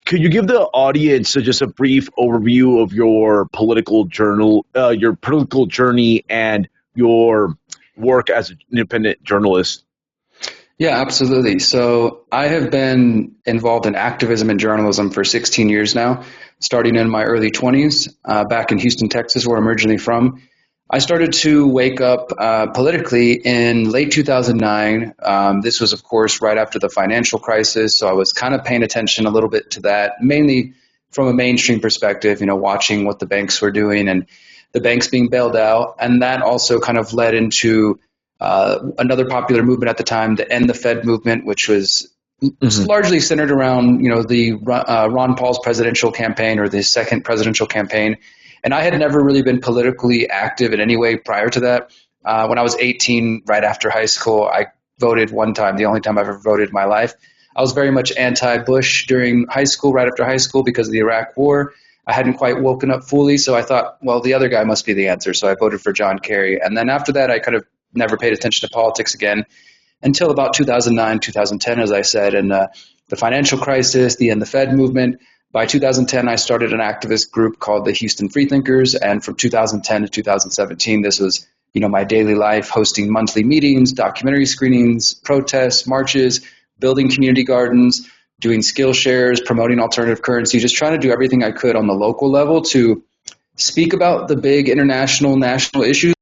Could you give the audience just a brief overview of your political journey, and your work as an independent journalist? Yeah, absolutely. So I have been involved in activism and journalism for 16 years now, starting in my early 20s, back in Houston, Texas, where I'm originally from. I started to wake up politically in late 2009. This was, of course, right after the financial crisis. So I was kind of paying attention a little bit to that, mainly from a mainstream perspective, watching what the banks were doing and the banks being bailed out. And that also kind of led into another popular movement at the time, the End the Fed movement, which was Hmm. largely centered around the Ron Paul's presidential campaign, or the second presidential campaign. And I had never really been politically active in any way prior to that. When I was 18, right after high school, I voted one time, the only time I've ever voted in my life. I was very much anti-Bush during high school, right after high school, because of the Iraq War. I hadn't quite woken up fully, so I thought, well, the other guy must be the answer. So I voted for John Kerry. And then after that, I kind of never paid attention to politics again until about 2009, 2010, as I said, and the financial crisis, the End the Fed movement. By 2010, I started an activist group called the Houston Freethinkers, and from 2010 to 2017, this was my daily life, hosting monthly meetings, documentary screenings, protests, marches, building community gardens, doing skill shares, promoting alternative currency, just trying to do everything I could on the local level to speak about the big international, national issues